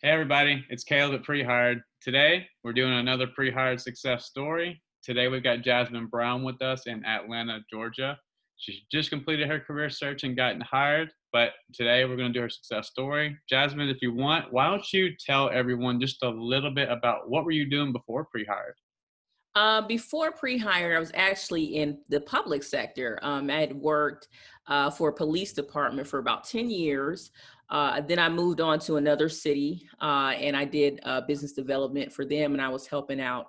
Hey everybody, it's Caleb at Prehired. Today we're doing another Prehired success story. Today we've got Jasmin Brown with us in Atlanta, Georgia. She just completed her career search and gotten hired, but today we're going to do her success story. Jasmin, if you want, why don't you tell everyone just a little bit about what were you doing before Prehired? Before pre-hire, I was actually in the public sector. I had worked for a police department for about 10 years. Then I moved on to another city and I did business development for them. And I was helping out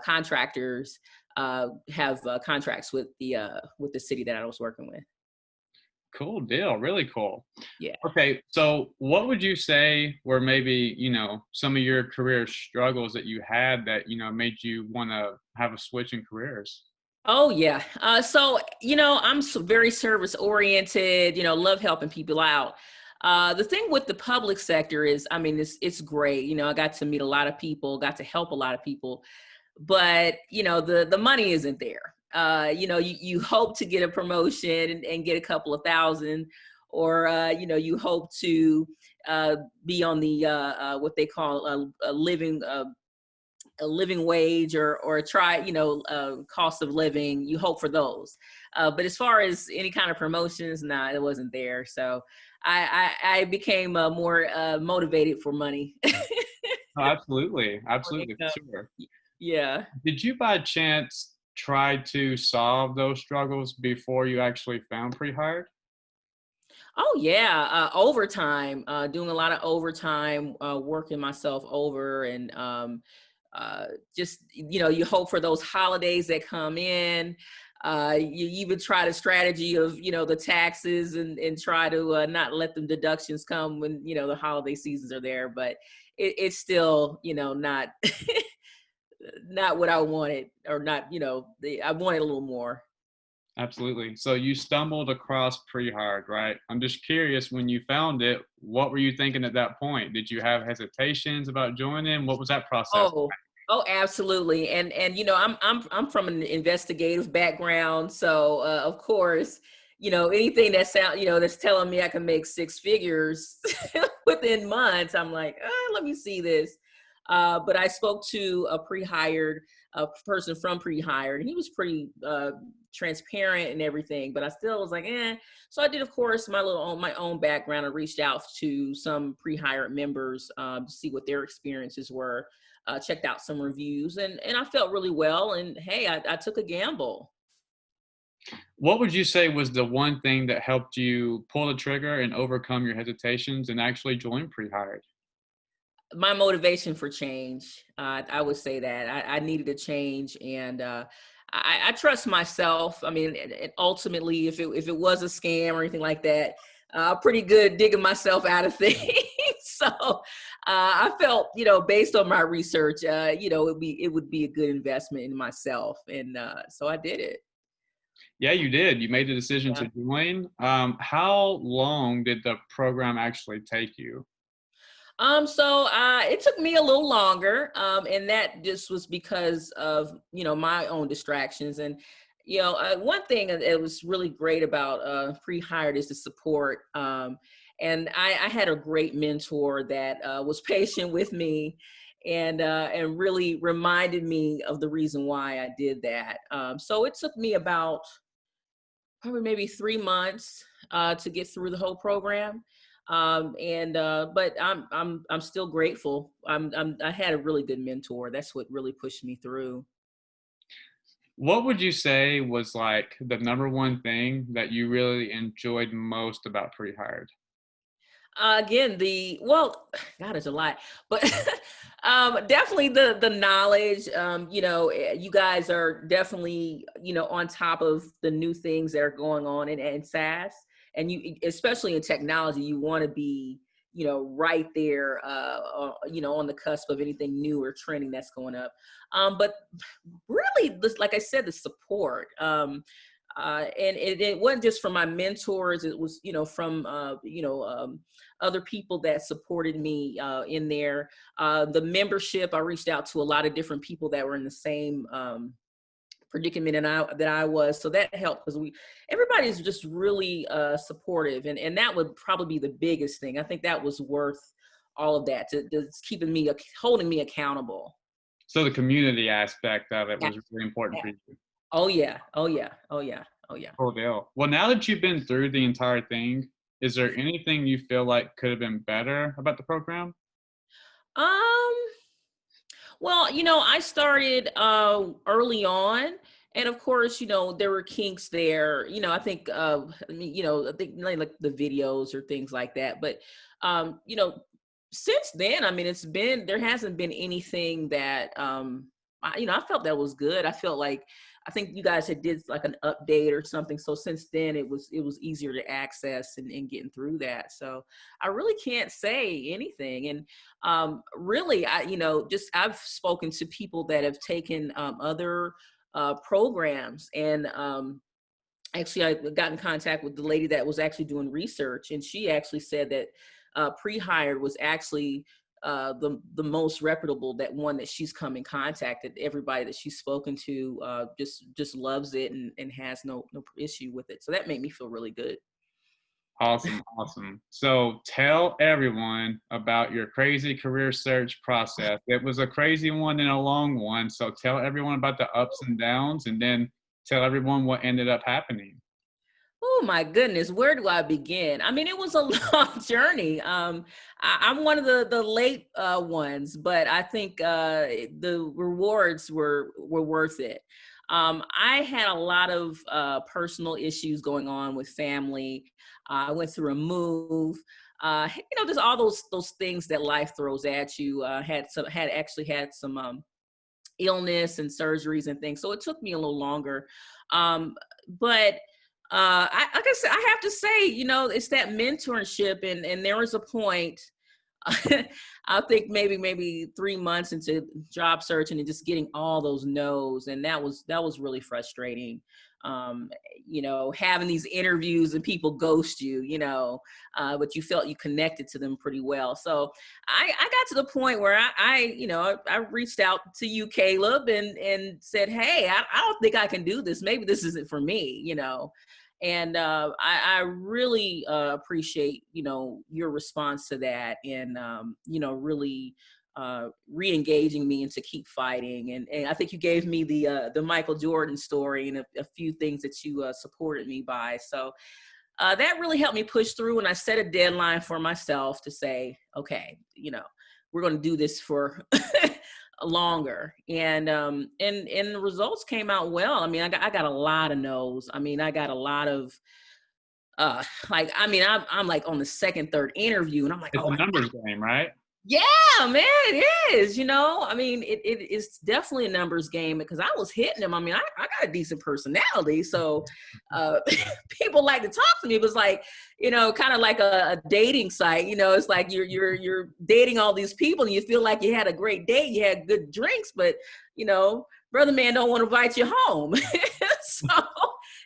contractors have contracts with the city that I was working with. Cool deal, really cool. Yeah. Okay, so what would you say were maybe, some of your career struggles that you had that, made you want to have a switch in careers? Oh yeah. I'm very service oriented. Love helping people out. The thing with the public sector is, I mean, it's great. I got to meet a lot of people, got to help a lot of people, but the money isn't there. You hope to get a promotion and get a couple of thousand, or you hope to be on the what they call a living wage or try cost of living. You hope for those, but as far as any kind of promotions, nah, it wasn't there. So I became more motivated for money. Oh, absolutely, absolutely, for sure. Yeah. Did you by chance try to solve those struggles before you actually found pre-hired? Oh yeah, overtime, doing a lot of overtime, working myself over, and just you hope for those holidays that come in. You even try the strategy of the taxes and try to not let them deductions come when the holiday seasons are there. But it's still not not what I wanted, or not I wanted a little more. Absolutely. So you stumbled across pre-hired, right? I'm just curious, when you found it, what were you thinking at that point? Did you have hesitations about joining? What was that process? Oh, oh, absolutely. And I'm from an investigative background, so of course, anything that sound, that's telling me I can make six figures within months, I'm like, let me see this. But I spoke to a pre-hired a person from pre-hired, and he was pretty transparent and everything. But I still was like, eh. So I did, of course, my own background. I reached out to some pre-hired members to see what their experiences were. Checked out some reviews, and I felt really well. And hey, I took a gamble. What would you say was the one thing that helped you pull the trigger and overcome your hesitations and actually join pre-hired? My motivation for change, I would say that I needed a change, and I trust myself. I mean, ultimately, if it was a scam or anything like that, pretty good digging myself out of things. So I felt, based on my research, it would be a good investment in myself, and so I did it. Yeah, you did. You made the decision Yeah. to join. How long did the program actually take you? So it took me a little longer, and that just was because of my own distractions. And one thing that was really great about pre-hired is the support. And I had a great mentor that was patient with me, and really reminded me of the reason why I did that. So it took me about probably maybe 3 months to get through the whole program. And but I'm still grateful. I had a really good mentor. That's what really pushed me through. What would you say was like the number one thing that you really enjoyed most about pre-hired? Again, the well, God, it's a lot, but definitely the knowledge. You guys are definitely on top of the new things that are going on in SaaS, and you, especially in technology, you want to be right there, on the cusp of anything new or trending that's going up. But really, this, like I said, the support. And it wasn't just from my mentors. It was, from, other people that supported me in there. The membership, I reached out to a lot of different people that were in the same predicament that I was. So that helped because everybody's just really supportive. And that would probably be the biggest thing. I think that was worth all of that, that's keeping me, holding me accountable. So the community aspect of it Yeah. was really important Yeah. for you. Oh yeah. Oh yeah. Oh yeah. Oh yeah. Cool deal. Well, now that you've been through the entire thing, is there anything you feel like could have been better about the program? Um, well, I started early on. And of course, there were kinks there. I think, I think like the videos or things like that. But, since then, I mean, there hasn't been anything that, I felt that was good. I think you guys did like an update or something. So since then it was easier to access and getting through that. So I really can't say anything. And really, I've spoken to people that have taken other programs, and actually I got in contact with the lady that was actually doing research, and she actually said that Prehired was actually the most reputable, that one that she's come in contact, that everybody that she's spoken to just loves it, and has no issue with it. So that made me feel really good. Awesome, awesome. So tell everyone about your crazy career search process. It was a crazy one and a long one. So tell everyone about the ups and downs, and then tell everyone what ended up happening. Oh my goodness, where do I begin? I mean, it was a long journey. I'm one of the late ones, but I think the rewards were worth it. I had a lot of personal issues going on with family. I went through a move. Just all those things that life throws at you. Had some illness and surgeries and things, so it took me a little longer. But like I said, I have to say, it's that mentorship, and there was a point. I think maybe 3 months into job searching and just getting all those no's, and that was really frustrating. Um, Having these interviews and people ghost you, but you felt you connected to them pretty well. So I got to the point where I reached out to you, Caleb, and said, hey, I don't think I can do this. Maybe this isn't for me. And I really appreciate your response to that, and really re-engaging me and to keep fighting. And I think you gave me the Michael Jordan story, and a few things that you supported me by. So that really helped me push through, and I set a deadline for myself to say, okay, we're going to do this for longer. And the results came out well. I mean, I got a lot of no's. I mean, I got a lot of I'm like on the second, third interview, and I'm like, It's oh a my, numbers game, right? yeah, man, it is. I mean, it is definitely a numbers game, because I was hitting them. I mean, I got a decent personality, so people like to talk to me. It was like, kind of like a dating site. It's like you're dating all these people, and you feel like you had a great date, you had good drinks, but brother man don't want to invite you home, so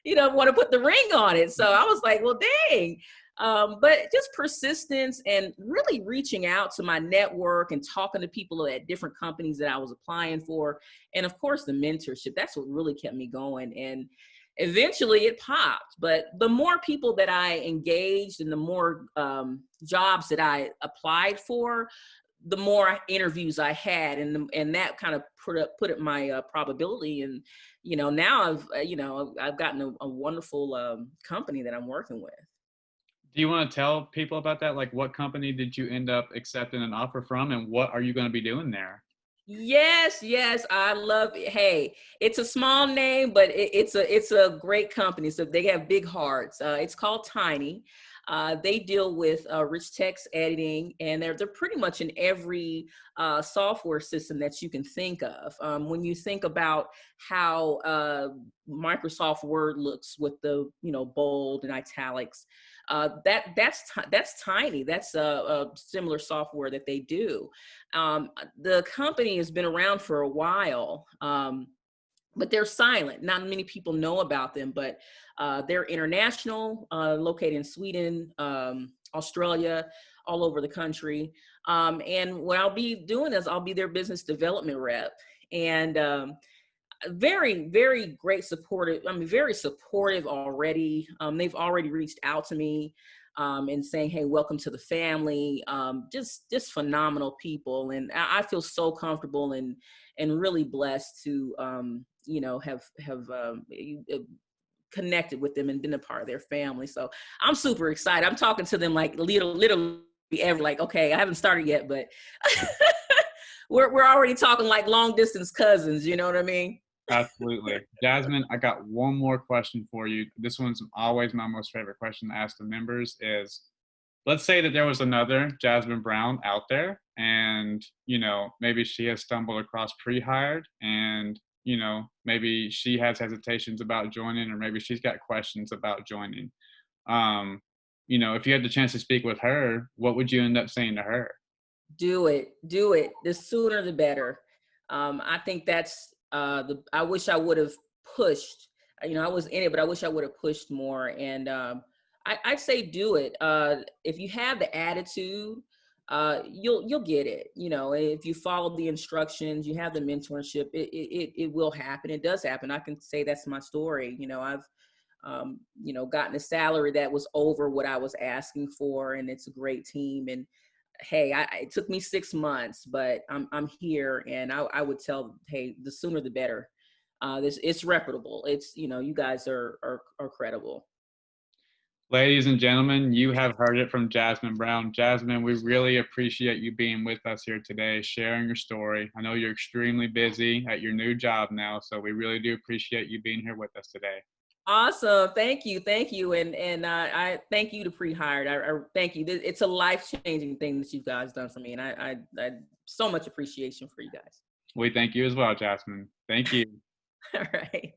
want to put the ring on it. So I was like, well, dang. But just persistence and really reaching out to my network and talking to people at different companies that I was applying for. And of course, the mentorship, that's what really kept me going. And eventually it popped. But the more people that I engaged, and the more jobs that I applied for, the more interviews I had, and that kind of put up my probability. And now I've gotten a wonderful company that I'm working with. Do you want to tell people about that? Like, what company did you end up accepting an offer from, and what are you going to be doing there? Yes, yes, I love it. Hey, it's a small name, but it's a great company. So they have big hearts. It's called Tiny. They deal with rich text editing, and they're pretty much in every software system that you can think of. When you think about how Microsoft Word looks with the bold and italics, that's Tiny. That's a similar software that they do. The company has been around for a while, but they're silent. Not many people know about them, but they're international, located in Sweden, Australia, all over the country. And what I'll be doing is I'll be their business development rep. And very, very great supportive. I mean, very supportive already. They've already reached out to me. and saying, "Hey, welcome to the family." Just phenomenal people, and I feel so comfortable and really blessed to have connected with them and been a part of their family. So I'm super excited. I'm talking to them like literally every, like, okay, I haven't started yet, but we're already talking like long distance cousins. You know what I mean? Absolutely. Jasmine, I got one more question for you. This one's always my most favorite question to ask the members is, let's say that there was another Jasmin Brown out there and, maybe she has stumbled across Prehired and, maybe she has hesitations about joining or maybe she's got questions about joining. Um, if you had the chance to speak with her, what would you end up saying to her? Do it. Do it. The sooner the better. I think that's I wish I would have pushed. I was in it, but I wish I would have pushed more. And I'd say do it. If you have the attitude, you'll get it. If you follow the instructions, you have the mentorship, it will happen. It does happen. I can say that's my story. I've gotten a salary that was over what I was asking for, and it's a great team. And hey, it took me 6 months, but I'm here, and I would tell, hey, the sooner the better. It's reputable. It's you guys are credible. Ladies and gentlemen, you have heard it from Jasmin Brown. Jasmin, we really appreciate you being with us here today, sharing your story. I know you're extremely busy at your new job now, so we really do appreciate you being here with us today. Awesome. Thank you. And I thank you to Prehired. I thank you. It's a life-changing thing that you guys done for me, and I so much appreciation for you guys. We thank you as well, Jasmin. Thank you. All right.